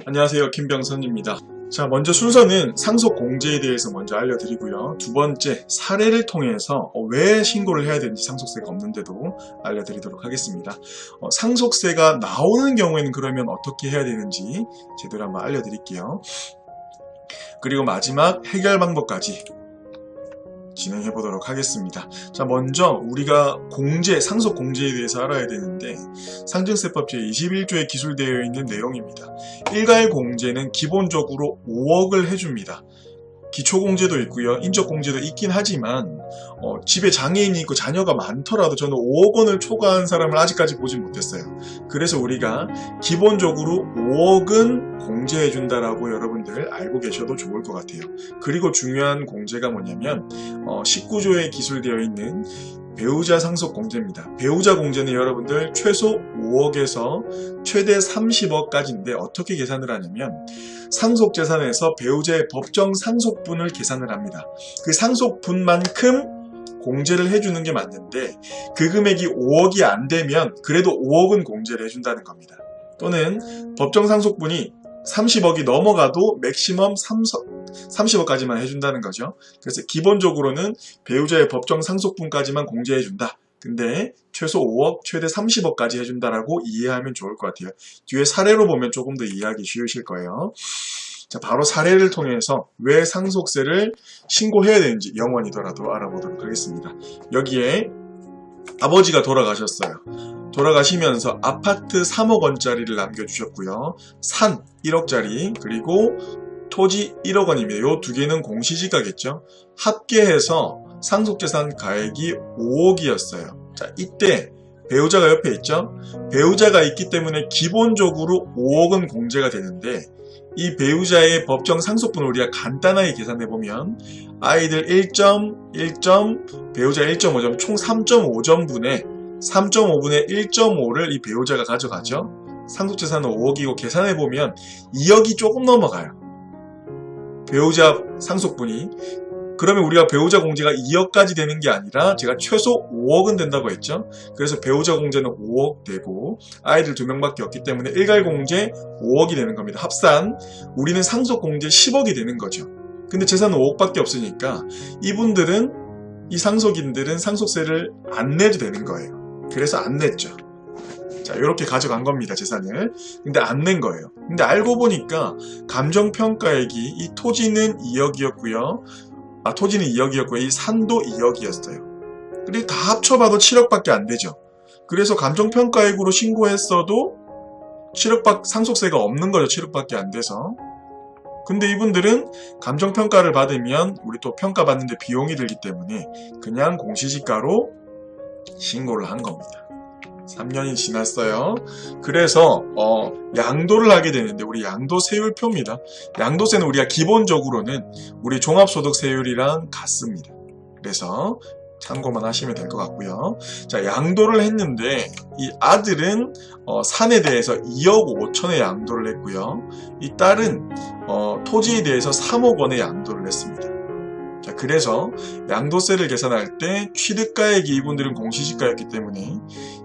안녕하세요, 김병선입니다. 자, 먼저 순서는 상속 공제에 대해서 먼저 알려드리고요. 두 번째, 사례를 통해서 왜 신고를 해야 되는지, 상속세가 없는데도 알려드리도록 하겠습니다. 상속세가 나오는 경우에는 그러면 어떻게 해야 되는지 제대로 한번 알려드릴게요. 그리고 마지막 해결 방법까지 진행해 보도록 하겠습니다. 자, 먼저 우리가 상속 공제에 대해서 알아야 되는데, 상증세법 제21조에 기술되어 있는 내용입니다. 일괄 공제는 기본적으로 5억을 해줍니다. 기초공제도 있고요, 인적공제도 있긴 하지만 집에 장애인이 있고 자녀가 많더라도 저는 5억 원을 초과한 사람을 아직까지 보진 못했어요. 그래서 우리가 기본적으로 5억은 공제해준다라고 여러분들 알고 계셔도 좋을 것 같아요. 그리고 중요한 공제가 뭐냐면 19조에 기술되어 있는 배우자 상속 공제입니다. 배우자 공제는 여러분들 최소 5억에서 최대 30억까지인데 어떻게 계산을 하냐면 상속재산에서 배우자의 법정 상속분을 계산을 합니다. 그 상속분만큼 공제를 해주는 게 맞는데 그 금액이 5억이 안 되면 그래도 5억은 공제를 해준다는 겁니다. 또는 법정 상속분이 30억이 넘어가도 맥시멈 30억까지만 해준다는 거죠. 그래서 기본적으로는 배우자의 법정 상속분까지만 공제해준다. 근데 최소 5억, 최대 30억까지 해준다라고 이해하면 좋을 것 같아요. 뒤에 사례로 보면 조금 더 이해하기 쉬우실 거예요. 자, 바로 사례를 통해서 왜 상속세를 신고해야 되는지 영원이더라도 알아보도록 하겠습니다. 여기에 아버지가 돌아가셨어요. 돌아가시면서 아파트 3억 원짜리를 남겨주셨고요. 산 1억짜리, 그리고 토지 1억 원입니다. 이 두 개는 공시지가겠죠. 합계해서 상속재산 가액이 5억이었어요. 자, 이때 배우자가 옆에 있죠. 배우자가 있기 때문에 기본적으로 5억은 공제가 되는데, 이 배우자의 법정 상속분을 우리가 간단하게 계산해보면 아이들 1점, 배우자 1.5점, 총 3.5점분의 3.5분의 1.5를 이 배우자가 가져가죠. 상속재산은 5억이고 계산해보면 2억이 조금 넘어가요. 배우자 상속분이. 그러면 우리가 배우자 공제가 2억까지 되는 게 아니라 제가 최소 5억은 된다고 했죠. 그래서 배우자 공제는 5억 되고 아이들 2명밖에 없기 때문에 일괄 공제 5억이 되는 겁니다. 합산 우리는 상속 공제 10억이 되는 거죠. 근데 재산은 5억밖에 없으니까 이분들은, 이 상속인들은 상속세를 안 내도 되는 거예요. 그래서 안 냈죠. 자, 이렇게 가져간 겁니다, 재산을. 근데 안 낸 거예요. 근데 알고 보니까 감정평가액이, 이 토지는 2억이었고요. 토지는 2억이었고요. 이 산도 2억이었어요. 그리고 다 합쳐봐도 7억밖에 안 되죠. 그래서 감정평가액으로 신고했어도 7억 상속세가 없는 거죠. 7억밖에 안 돼서. 근데 이분들은 감정평가를 받으면 우리 또 평가받는데 비용이 들기 때문에 그냥 공시지가로 신고를 한 겁니다. 3년이 지났어요. 그래서 양도를 하게 되는데, 우리 양도세율표입니다. 양도세는 우리가 기본적으로는 우리 종합소득세율이랑 같습니다. 그래서 참고만 하시면 될 것 같고요. 자, 양도를 했는데 이 아들은 산에 대해서 2억 5천의 양도를 했고요. 이 딸은 토지에 대해서 3억 원의 양도를 했습니다. 자, 그래서 양도세를 계산할 때 취득가액이 이분들은 공시지가였기 때문에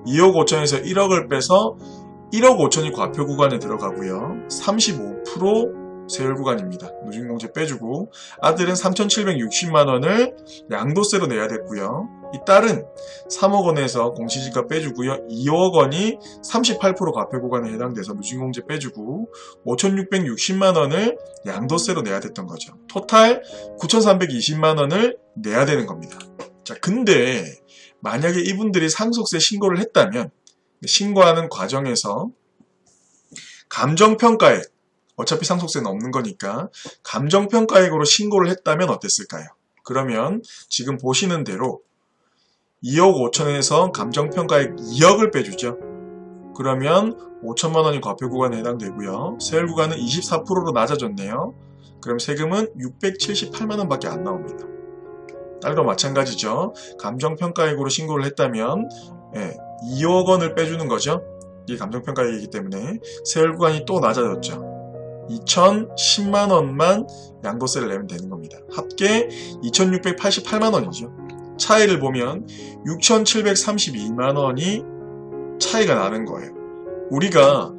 2억 5천에서 1억을 빼서 1억 5천이 과표 구간에 들어가고요. 35% 세율 구간입니다. 누진공제 빼주고, 아들은 3,760만 원을 양도세로 내야 됐고요. 이 딸은 3억 원에서 공시지가 빼주고요. 2억 원이 38% 과표 구간에 해당돼서 누진공제 빼주고 5,660만 원을 양도세로 내야 됐던 거죠. 토탈 9,320만 원을 내야 되는 겁니다. 자, 근데 만약에 이분들이 상속세 신고를 했다면, 신고하는 과정에서 감정평가액, 어차피 상속세는 없는 거니까 감정평가액으로 신고를 했다면 어땠을까요? 그러면 지금 보시는 대로 2억 5천에서 감정평가액 2억을 빼주죠. 그러면 5천만 원이 과표 구간에 해당되고요. 세율 구간은 24%로 낮아졌네요. 그럼 세금은 678만 원밖에 안 나옵니다. 딸도 마찬가지죠. 감정평가액으로 신고를 했다면 2억 원을 빼주는 거죠. 이게 감정평가액이기 때문에 세율 구간이 또 낮아졌죠. 2,010만 원만 양도세를 내면 되는 겁니다. 합계 2,688만 원이죠. 차이를 보면 6,732만 원이 차이가 나는 거예요. 우리가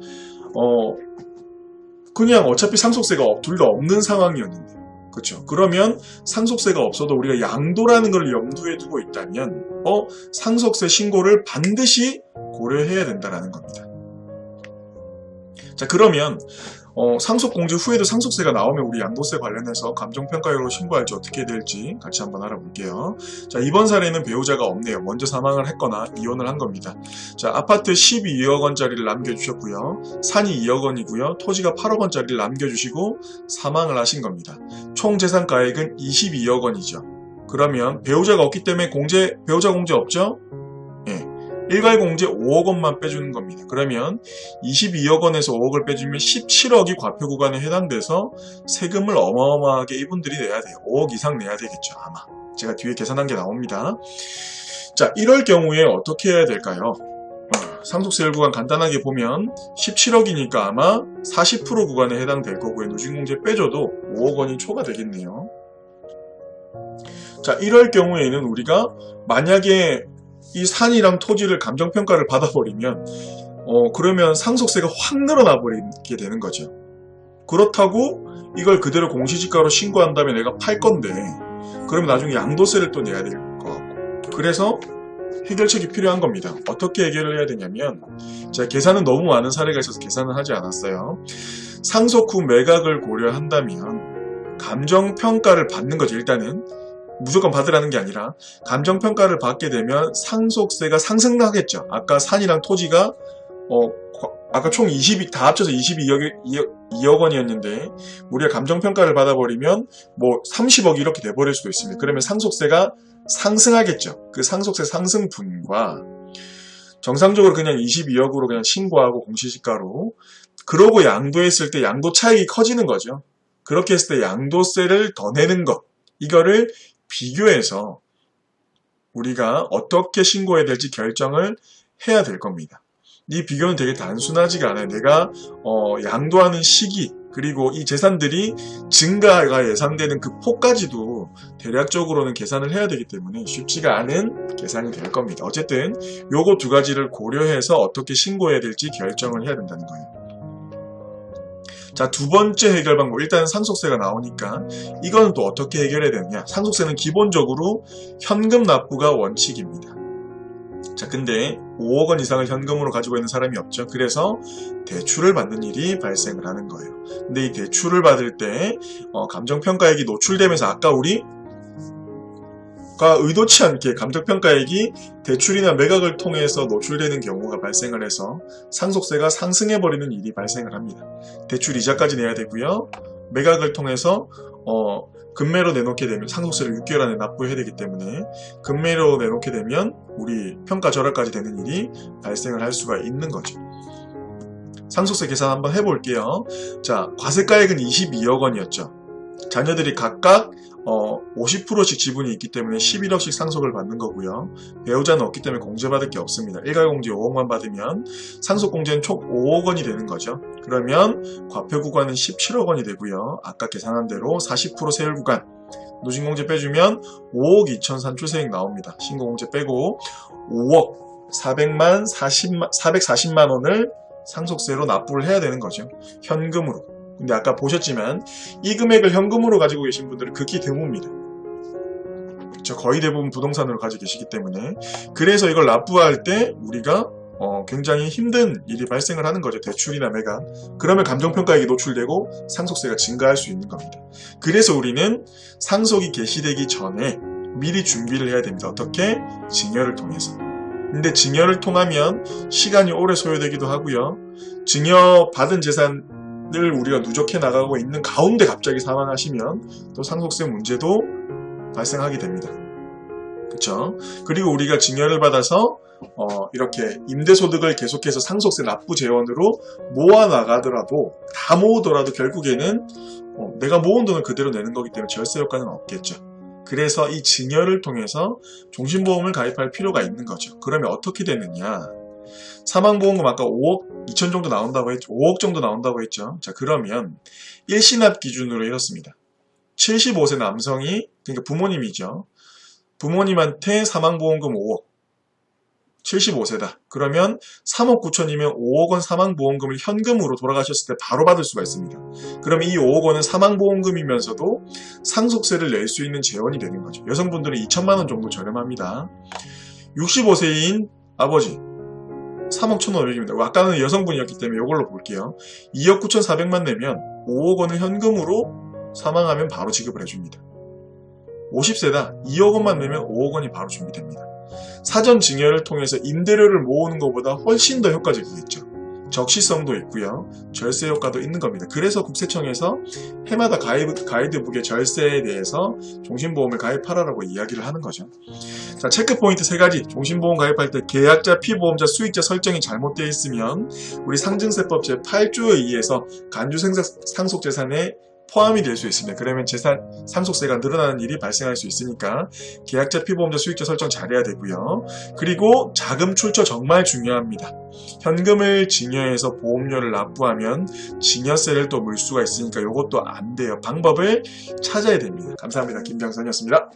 그냥 어차피 상속세가 둘 다 없는 상황이었는데. 그렇죠. 그러면 상속세가 없어도 우리가 양도라는 걸 염두에 두고 있다면 상속세 신고를 반드시 고려해야 된다는 겁니다. 자, 그러면 상속 공제 후에도 상속세가 나오면 우리 양도세 관련해서 감정평가율로 신고할지 어떻게 될지 같이 한번 알아볼게요. 자, 이번 사례는 배우자가 없네요. 먼저 사망을 했거나 이혼을 한 겁니다. 자, 아파트 12억 원짜리를 남겨주셨고요. 산이 2억 원이고요. 토지가 8억 원짜리를 남겨주시고 사망을 하신 겁니다. 총 재산가액은 22억 원이죠. 그러면 배우자가 없기 때문에 배우자 공제 없죠? 예. 일괄공제 5억 원만 빼주는 겁니다. 그러면 22억 원에서 5억을 빼주면 17억이 과표구간에 해당돼서 세금을 어마어마하게 이분들이 내야 돼요. 5억 이상 내야 되겠죠, 아마. 제가 뒤에 계산한 게 나옵니다. 자, 이럴 경우에 어떻게 해야 될까요? 상속세율 구간 간단하게 보면 17억이니까 아마 40% 구간에 해당될 거고요. 누진공제 빼줘도 5억 원이 초과되겠네요. 자, 이럴 경우에는 우리가 만약에 이 산이랑 토지를 감정평가를 받아버리면 그러면 상속세가 확 늘어나 버리게 되는 거죠. 그렇다고 이걸 그대로 공시지가로 신고한 다음에 내가 팔 건데 그러면 나중에 양도세를 또 내야 될 것 같고, 그래서 해결책이 필요한 겁니다. 어떻게 해결을 해야 되냐면, 제가 계산은 너무 많은 사례가 있어서 계산을 하지 않았어요. 상속 후 매각을 고려한다면 감정평가를 받는 거죠. 일단은 무조건 받으라는 게 아니라 감정평가를 받게 되면 상속세가 상승하겠죠. 아까 산이랑 토지가 아까 총 다 합쳐서 2억 원이었는데 우리가 감정평가를 받아버리면 뭐 30억 이렇게 돼버릴 수도 있습니다. 그러면 상속세가 상승하겠죠. 그 상속세 상승분과 정상적으로 그냥 22억으로 그냥 신고하고 공시지가로, 그러고 양도했을 때 양도 차익이 커지는 거죠. 그렇게 했을 때 양도세를 더 내는 것, 이거를 비교해서 우리가 어떻게 신고해야 될지 결정을 해야 될 겁니다. 이 비교는 되게 단순하지가 않아요. 내가 양도하는 시기, 그리고 이 재산들이 증가가 예상되는 그 폭까지도 대략적으로는 계산을 해야 되기 때문에 쉽지가 않은 계산이 될 겁니다. 어쨌든 요거 두 가지를 고려해서 어떻게 신고해야 될지 결정을 해야 된다는 거예요. 자, 두 번째 해결 방법. 일단 상속세가 나오니까 이건 또 어떻게 해결해야 되느냐. 상속세는 기본적으로 현금 납부가 원칙입니다. 자, 근데 5억 원 이상을 현금으로 가지고 있는 사람이 없죠. 그래서 대출을 받는 일이 발생을 하는 거예요. 근데 이 대출을 받을 때 감정평가액이 노출되면서 아까 우리가 의도치 않게 감정평가액이 대출이나 매각을 통해서 노출되는 경우가 발생을 해서 상속세가 상승해버리는 일이 발생을 합니다. 대출 이자까지 내야 되고요. 매각을 통해서 금매로 내놓게 되면 상속세를 6개월 안에 납부해야 되기 때문에 금매로 내놓게 되면 우리 평가 절하까지 되는 일이 발생을 할 수가 있는 거죠. 상속세 계산 한번 해볼게요. 자, 과세가액은 22억 원이었죠. 자녀들이 각각 50%씩 지분이 있기 때문에 11억씩 상속을 받는 거고요. 배우자는 없기 때문에 공제받을 게 없습니다. 일괄공제 5억만 받으면 상속공제는 총 5억 원이 되는 거죠. 그러면 과표구간은 17억 원이 되고요. 아까 계산한 대로 40% 세율구간 누진공제 빼주면 5억 2천 산출세액 나옵니다. 신고공제 빼고 5억 440만 원을 상속세로 납부를 해야 되는 거죠. 현금으로. 근데 아까 보셨지만 이 금액을 현금으로 가지고 계신 분들은 극히 드뭅니다. 그쵸? 거의 대부분 부동산으로 가지고 계시기 때문에, 그래서 이걸 납부할 때 우리가 굉장히 힘든 일이 발생을 하는 거죠. 대출이나 매각. 그러면 감정평가액이 노출되고 상속세가 증가할 수 있는 겁니다. 그래서 우리는 상속이 개시되기 전에 미리 준비를 해야 됩니다. 어떻게? 증여를 통해서. 근데 증여를 통하면 시간이 오래 소요되기도 하고요. 증여 받은 재산을 우리가 누적해 나가고 있는 가운데 갑자기 사망하시면 또 상속세 문제도 발생하게 됩니다. 그쵸? 그리고 우리가 증여를 받아서 이렇게 임대소득을 계속해서 상속세 납부 재원으로 모아나가더라도, 다 모으더라도 결국에는 내가 모은 돈을 그대로 내는 거기 때문에 절세 효과는 없겠죠. 그래서 이 증여를 통해서 종신보험을 가입할 필요가 있는 거죠. 그러면 어떻게 되느냐? 사망보험금 아까 5억 2천 정도 나온다고 했죠. 5억 정도 나온다고 했죠. 자, 그러면 1신합 기준으로 이렇습니다. 75세 남성이, 그러니까 부모님이죠. 부모님한테 사망보험금 5억. 75세다. 그러면 3억 9천이면 5억 원 사망보험금을 현금으로 돌아가셨을 때 바로 받을 수가 있습니다. 그럼 이 5억 원은 사망보험금이면서도 상속세를 낼 수 있는 재원이 되는 거죠. 여성분들은 2천만 원 정도 저렴합니다. 65세인 아버지 3억 1,500입니다. 아까는 여성분이었기 때문에 이걸로 볼게요. 2억 9,400만 내면 5억 원을 현금으로 사망하면 바로 지급을 해줍니다. 50세다. 2억 원만 내면 5억 원이 바로 준비됩니다. 사전 증여를 통해서 임대료를 모으는 것보다 훨씬 더 효과적이겠죠. 적시성도 있고요. 절세 효과도 있는 겁니다. 그래서 국세청에서 해마다 가이드북에 절세에 대해서 종신보험을 가입하라고 이야기를 하는 거죠. 자, 체크 포인트 3가지. 종신보험 가입할 때 계약자, 피보험자, 수익자 설정이 잘못되어 있으면 우리 상증세법 제8조에 의해서 간주상속재산에 포함이 될 수 있습니다. 그러면 재산 상속세가 늘어나는 일이 발생할 수 있으니까 계약자, 피보험자, 수익자 설정 잘해야 되고요. 그리고 자금 출처 정말 중요합니다. 현금을 증여해서 보험료를 납부하면 증여세를 또 물 수가 있으니까 이것도 안 돼요. 방법을 찾아야 됩니다. 감사합니다. 김병선이었습니다.